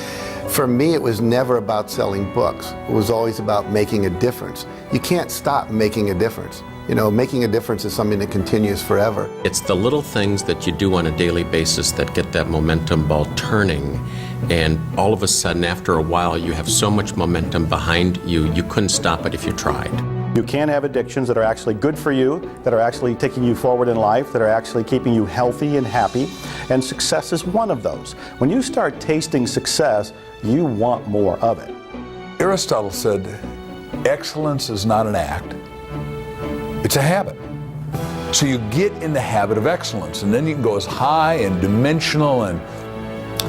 For me, it was never about selling books. It was always about making a difference. You can't stop making a difference. You know, making a difference is something that continues forever. It's the little things that you do on a daily basis that get that momentum ball turning. And all of a sudden, after a while, you have so much momentum behind you, you couldn't stop it if you tried. You can have addictions that are actually good for you, that are actually taking you forward in life, that are actually keeping you healthy and happy, and success is one of those. When you start tasting success, you want more of it. Aristotle said, excellence is not an act, it's a habit. So you get in the habit of excellence, and then you can go as high and dimensional and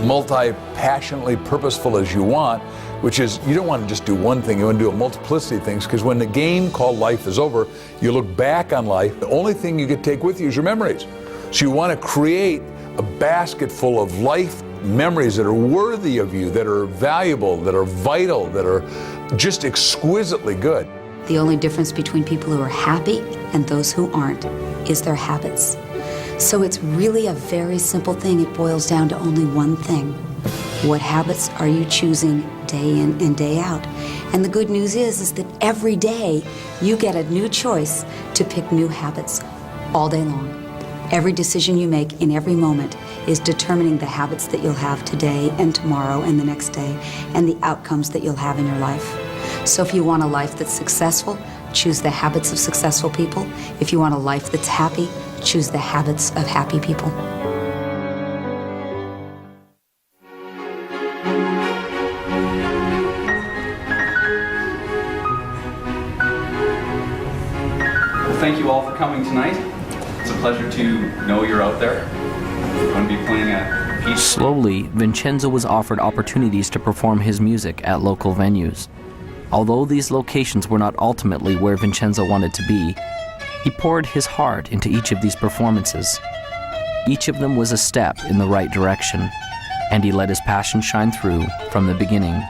multi-passionately purposeful as you want, which is, you don't want to just do one thing, you want to do a multiplicity of things, because when the game called life is over, you look back on life, the only thing you can take with you is your memories. So you want to create a basket full of life memories that are worthy of you, that are valuable, that are vital, that are just exquisitely good. The only difference between people who are happy and those who aren't is their habits. So it's really a very simple thing. It boils down to only one thing. What habits are you choosing day in and day out? And the good news is that every day you get a new choice to pick new habits all day long. Every decision you make in every moment is determining the habits that you'll have today and tomorrow and the next day, and the outcomes that you'll have in your life. So if you want a life that's successful, choose the habits of successful people. If you want a life that's happy, choose the habits of happy people. Well, thank you all for coming tonight. It's a pleasure to know you're out there. I'm going to be playing a piece. Slowly, Vincenzo was offered opportunities to perform his music at local venues. Although these locations were not ultimately where Vincenzo wanted to be, he poured his heart into each of these performances. Each of them was a step in the right direction, and he let his passion shine through from the beginning.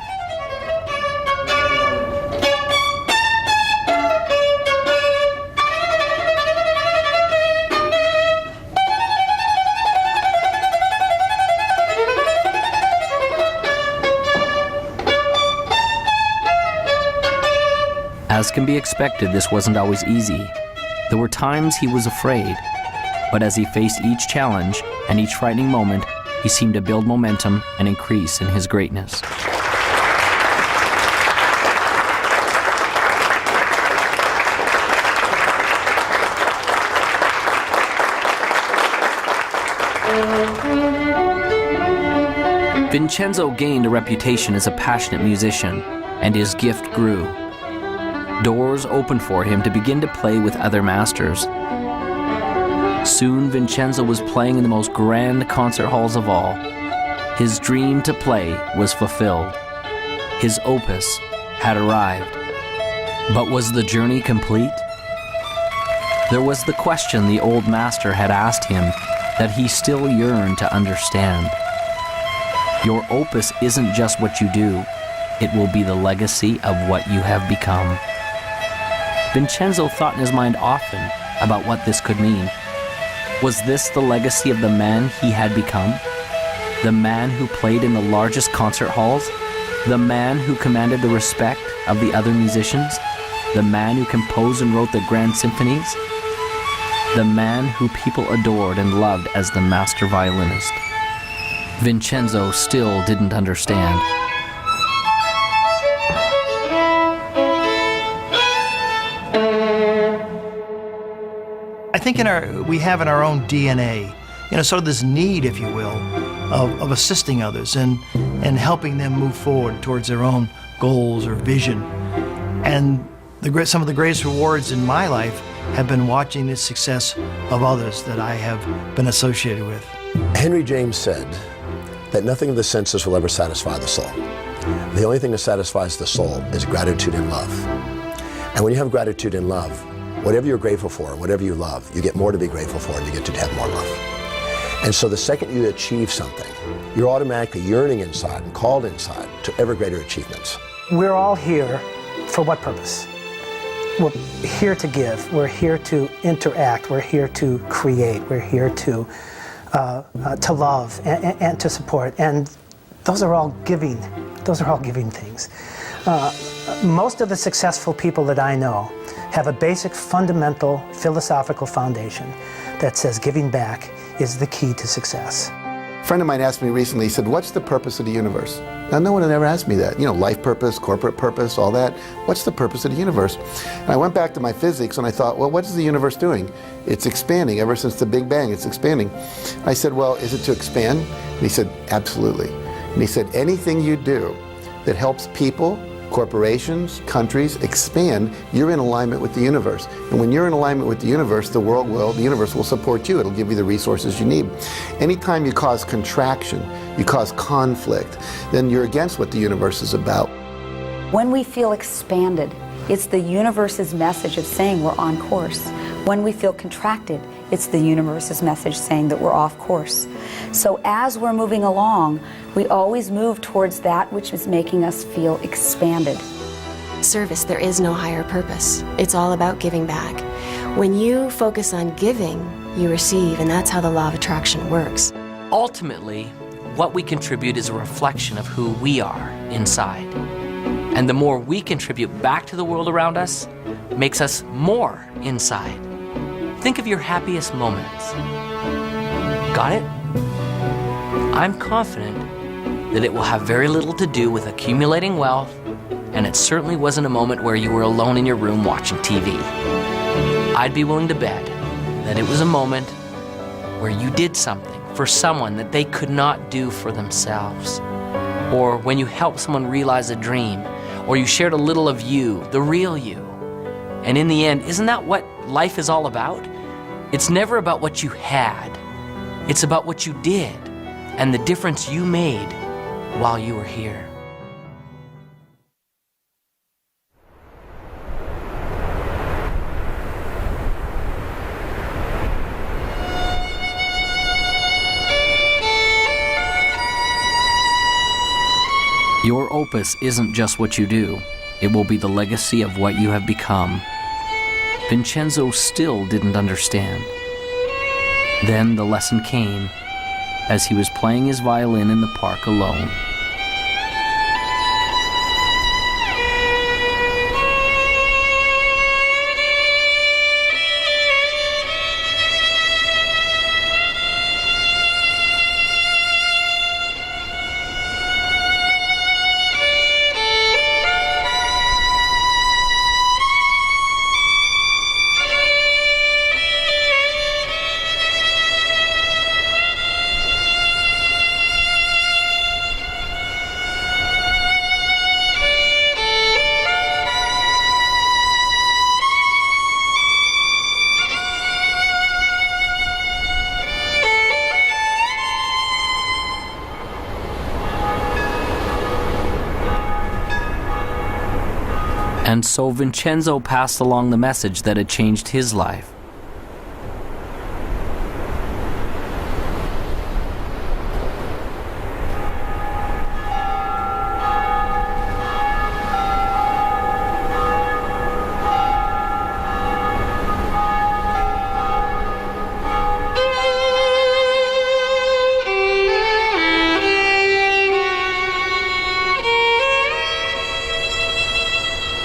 As can be expected, this wasn't always easy. There were times he was afraid, but as he faced each challenge and each frightening moment, he seemed to build momentum and increase in his greatness. Vincenzo gained a reputation as a passionate musician, and his gift grew. Doors opened for him to begin to play with other masters. Soon, Vincenzo was playing in the most grand concert halls of all. His dream to play was fulfilled. His opus had arrived. But was the journey complete? There was the question the old master had asked him that he still yearned to understand. Your opus isn't just what you do, it will be the legacy of what you have become. Vincenzo thought in his mind often about what this could mean. Was this the legacy of the man he had become? The man who played in the largest concert halls? The man who commanded the respect of the other musicians? The man who composed and wrote the grand symphonies? The man who people adored and loved as the master violinist? Vincenzo still didn't understand. I think we have in our own DNA, sort of this need, if you will, of assisting others and helping them move forward towards their own goals or vision. And some of the greatest rewards in my life have been watching the success of others that I have been associated with. Henry James said that nothing of the senses will ever satisfy the soul. The only thing that satisfies the soul is gratitude and love. And when you have gratitude and love, whatever you're grateful for, whatever you love, you get more to be grateful for and you get to have more love. And so the second you achieve something, you're automatically yearning inside and called inside to ever greater achievements. We're all here for what purpose? we're here to give, we're here to interact, we're here to create, we're here to love and to support, and those are all giving things. Most of the successful people that I know have a basic fundamental philosophical foundation that says giving back is the key to success. A friend of mine asked me recently, he said, what's the purpose of the universe? Now, no one had ever asked me that. You know, life purpose, corporate purpose, all that. What's the purpose of the universe? And I went back to my physics and I thought, well, what is the universe doing? It's expanding. Ever since the Big Bang, it's expanding. I said, well, is it to expand? And he said, absolutely. And he said, anything you do that helps people, corporations, countries expand, you're in alignment with the universe. And when you're in alignment with the universe, the universe will support you. It'll give you the resources you need. Anytime you cause contraction, you cause conflict, then you're against what the universe is about. When we feel expanded, it's the universe's message of saying we're on course. When we feel contracted, it's the universe's message saying that we're off course. So as we're moving along, we always move towards that which is making us feel expanded. Service, there is no higher purpose. It's all about giving back. When you focus on giving, you receive, and that's how the law of attraction works. Ultimately, what we contribute is a reflection of who we are inside. And the more we contribute back to the world around us, makes us more inside. Think of your happiest moments. Got it? I'm confident that it will have very little to do with accumulating wealth, and it certainly wasn't a moment where you were alone in your room watching TV. I'd be willing to bet that it was a moment where you did something for someone that they could not do for themselves, or when you helped someone realize a dream, or you shared a little of you, the real you. And in the end, isn't that what life is all about? It's never about what you had. It's about what you did and the difference you made while you were here. Your opus isn't just what you do. It will be the legacy of what you have become. Vincenzo still didn't understand. Then the lesson came as he was playing his violin in the park alone. And so Vincenzo passed along the message that had changed his life.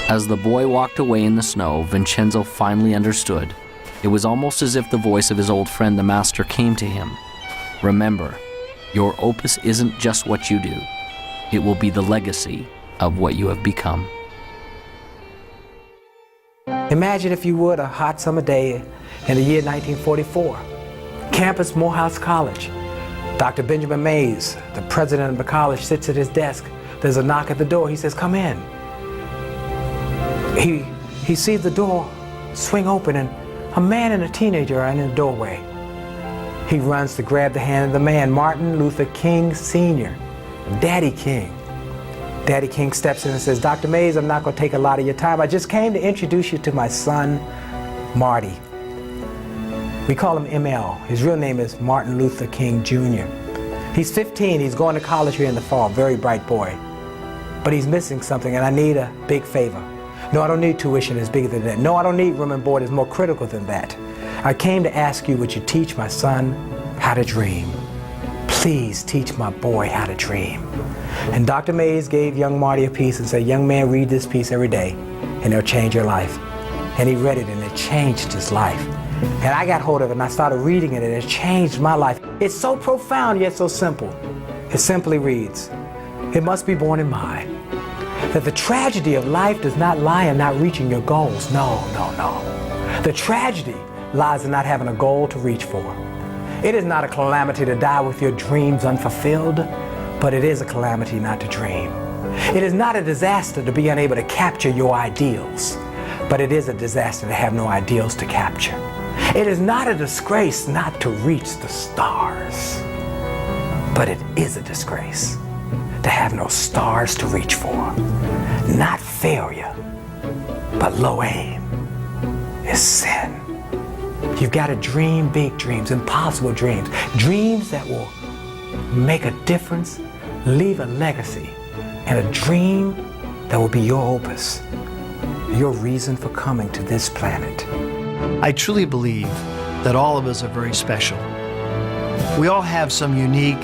As the boy walked away in the snow, Vincenzo finally understood. It was almost as if the voice of his old friend, the master, came to him. Remember, your opus isn't just what you do. It will be the legacy of what you have become. Imagine, if you would, a hot summer day in the year 1944. Campus, Morehouse College. Dr. Benjamin Mays, the president of the college, sits at his desk. There's a knock at the door. He says, "Come in." He sees the door swing open and a man and a teenager are in the doorway. He runs to grab the hand of the man, Martin Luther King Sr., Daddy King. Daddy King steps in and says, "Dr. Mays, I'm not going to take a lot of your time. I just came to introduce you to my son, Marty." We call him ML. His real name is Martin Luther King Jr. He's 15. He's going to college here in the fall. Very bright boy. But he's missing something, and I need a big favor. No, I don't need tuition that's bigger than that. No, I don't need room and board that's more critical than that. I came to ask you, would you teach my son how to dream? Please teach my boy how to dream. And Dr. Mays gave young Marty a piece and said, young man, read this piece every day and it'll change your life. And he read it and it changed his life. And I got hold of it and I started reading it and it changed my life. It's so profound yet so simple. It simply reads, it must be borne in mind that the tragedy of life does not lie in not reaching your goals. No, no, no. The tragedy lies in not having a goal to reach for. It is not a calamity to die with your dreams unfulfilled, but it is a calamity not to dream. It is not a disaster to be unable to capture your ideals, but it is a disaster to have no ideals to capture. It is not a disgrace not to reach the stars, but it is a disgrace to have no stars to reach for. Not failure, but low aim is sin. You've got to dream big dreams, impossible dreams, dreams that will make a difference, leave a legacy, and a dream that will be your opus, your reason for coming to this planet. I truly believe that all of us are very special. We all have some unique,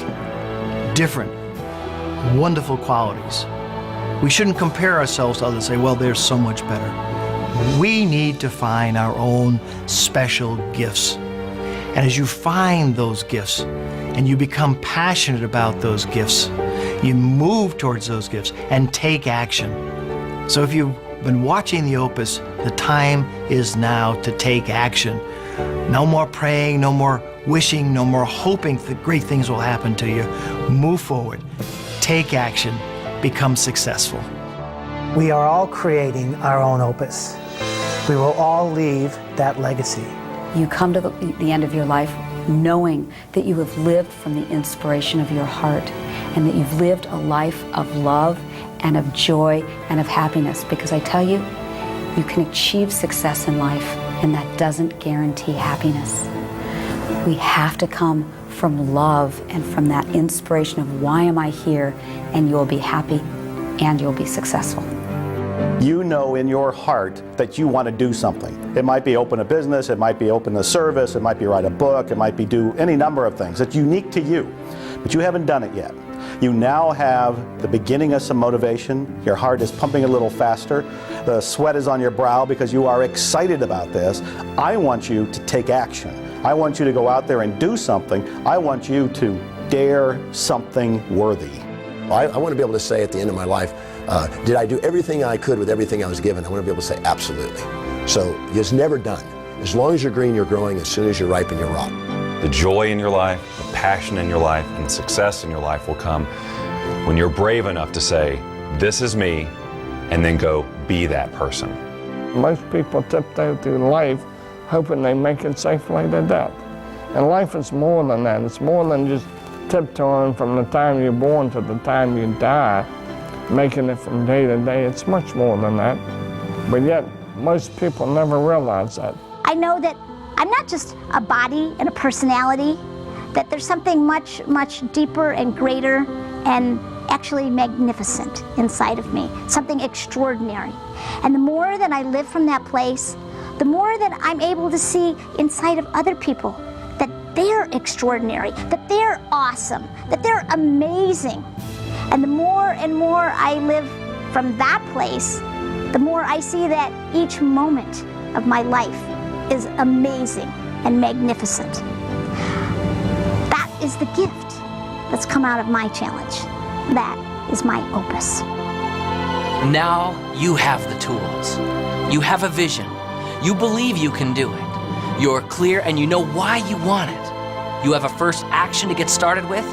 different, wonderful qualities. We shouldn't compare ourselves to others and say, well, they're so much better. We need to find our own special gifts. And as you find those gifts and you become passionate about those gifts, you move towards those gifts and take action. So if you've been watching the Opus, the time is now to take action. No more praying, no more wishing, no more hoping that great things will happen to you. Move forward, take action, become successful. We are all creating our own opus. We will all leave that legacy. You come to the end of your life knowing that you have lived from the inspiration of your heart and that you've lived a life of love and of joy and of happiness. Because I tell you, you can achieve success in life and that doesn't guarantee happiness. We have to come from love and from that inspiration of why am I here, and you'll be happy and you'll be successful. You know in your heart that you want to do something. It might be open a business, it might be open a service, it might be write a book, it might be do any number of things. It's unique to you, but you haven't done it yet. You now have the beginning of some motivation. Your heart is pumping a little faster. The sweat is on your brow because you are excited about this. I want you to take action. I want you to go out there and do something. I want you to dare something worthy. I want to be able to say at the end of my life, did I do everything I could with everything I was given? I want to be able to say absolutely. So it's never done. As long as you're green, you're growing. As soon as you're ripe, you're raw. The joy in your life, the passion in your life, and the success in your life will come when you're brave enough to say, this is me, and then go be that person. Most people tiptoe through life hoping they make it safely to death. And life is more than that. It's more than just tiptoeing from the time you're born to the time you die, making it from day to day. It's much more than that. But yet, most people never realize that. I know that I'm not just a body and a personality, that there's something much, much deeper and greater and actually magnificent inside of me, something extraordinary. And the more that I live from that place, the more that I'm able to see inside of other people that they're extraordinary, that they're awesome, that they're amazing. And the more and more I live from that place, the more I see that each moment of my life is amazing and magnificent. That is the gift that's come out of my challenge. That is my opus. Now you have the tools. You have a vision. You believe you can do it. You're clear and you know why you want it. You have a first action to get started with.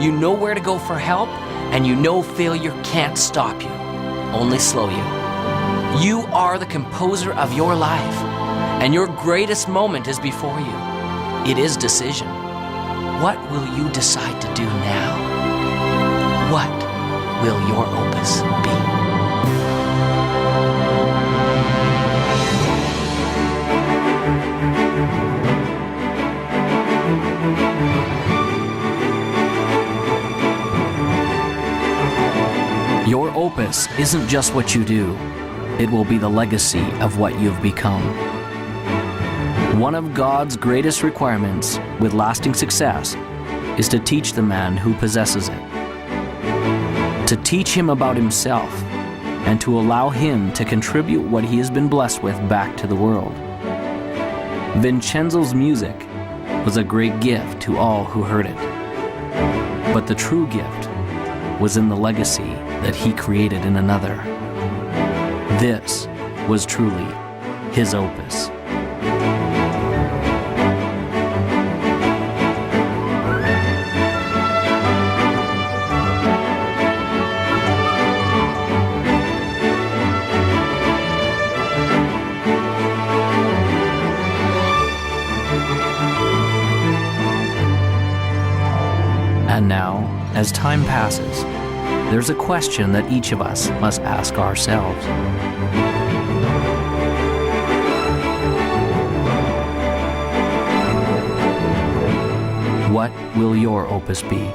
You know where to go for help, and you know failure can't stop you, only slow you. You are the composer of your life, and your greatest moment is before you. It is decision. What will you decide to do now? What will your opus be? Your opus isn't just what you do. it will be the legacy of what you've become. One of God's greatest requirements with lasting success is to teach the man who possesses it, to teach him about himself, and to allow him to contribute what he has been blessed with back to the world. Vincenzo's music was a great gift to all who heard it, but the true gift was in the legacy that he created in another. This was truly his opus. And now, as time passes, there's a question that each of us must ask ourselves. What will your opus be?